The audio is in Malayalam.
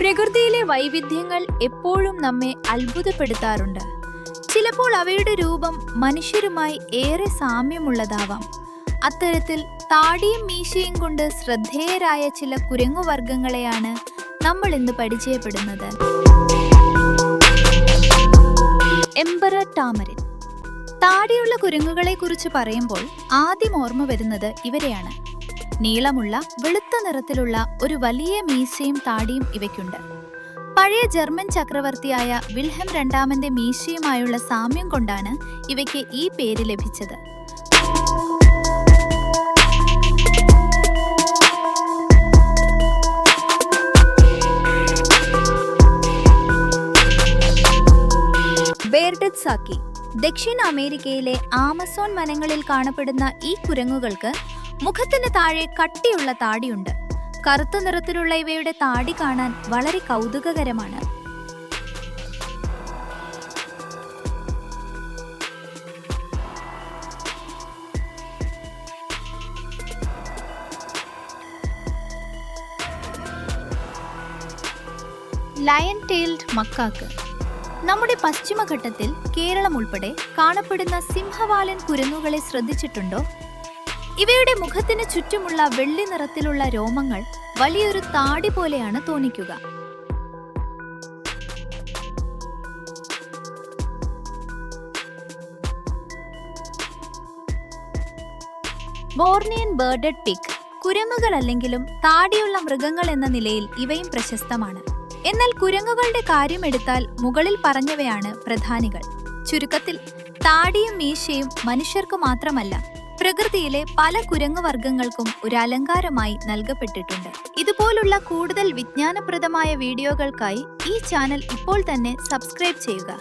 പ്രകൃതിയിലെ വൈവിധ്യങ്ങൾ എപ്പോഴും നമ്മെ അത്ഭുതപ്പെടുത്താറുണ്ട്. ചിലപ്പോൾ അവയുടെ രൂപം മനുഷ്യരുമായി ഏറെ സാമ്യമുള്ളതാവാം. അത്തരത്തിൽ താടിയും മീശയും കൊണ്ട് ശ്രദ്ധേയരായ ചില കുരങ്ങുവർഗ്ഗങ്ങളെയാണ് നമ്മൾ ഇന്ന് പരിചയപ്പെടുന്നത്. Emperor tamarind. താടിയുള്ള കുരങ്ങുകളെ കുറിച്ച് പറയുമ്പോൾ ആദ്യം ഓർമ്മ വരുന്നത് ഇവരെയാണ്. നീളമുള്ള വെളുത്ത നിറത്തിലുള്ള ഒരു വലിയ മീശയും താടിയും ഇവയ്ക്കുണ്ട്. പഴയ ജർമ്മൻ ചക്രവർത്തിയായ വിൽഹെം രണ്ടാമന്റെ മീശയുമായുള്ള സാമ്യം കൊണ്ടാണ് ഇവയ്ക്ക് ഈ പേര് ലഭിച്ചത്. ബേർഡഡ് സാക്കി. ദക്ഷിണ അമേരിക്കയിലെ ആമസോൺ വനങ്ങളിൽ കാണപ്പെടുന്ന ഈ കുരങ്ങുകൾക്ക് മുഖത്തിന് താഴെ കട്ടിയുള്ള താടിയുണ്ട്. കറുത്ത നിറത്തിലുള്ള ഇവയുടെ താടി കാണാൻ വളരെ കൗതുകകരമാണ്. Lion tailed macaque. നമ്മുടെ പശ്ചിമഘട്ടത്തിൽ കേരളം ഉൾപ്പെടെ കാണപ്പെടുന്ന സിംഹവാലൻ കുരങ്ങുകളെ ശ്രദ്ധിച്ചിട്ടുണ്ടോ? ഇവയുടെ മുഖത്തിന് ചുറ്റുമുള്ള വെള്ളി നിറത്തിലുള്ള രോമങ്ങൾ വലിയൊരു താടി പോലെയാണ് തോന്നിക്കുക. ബോർണിയൻ ബേർഡഡ് പിഗ്. കുരങ്ങുകളല്ലെങ്കിലും താടിയുള്ള മൃഗങ്ങൾ എന്ന നിലയിൽ ഇവയും പ്രശസ്തമാണ്. എന്നാൽ കുരങ്ങുകളുടെ കാര്യമെടുത്താൽ മുകളിൽ പറഞ്ഞവയാണ് പ്രധാനികൾ. ചുരുക്കത്തിൽ താടിയും മീശയും മനുഷ്യർക്ക് മാത്രമല്ല, പ്രകൃതിയിലെ പല കുരങ്ങുവർഗ്ഗങ്ങൾക്കും ഒരു അലങ്കാരമായി നൽകപ്പെട്ടിട്ടുണ്ട്. ഇതുപോലുള്ള കൂടുതൽ വിജ്ഞാനപ്രദമായ വീഡിയോകൾക്കായി ഈ ചാനൽ ഇപ്പോൾ തന്നെ സബ്സ്ക്രൈബ് ചെയ്യുക.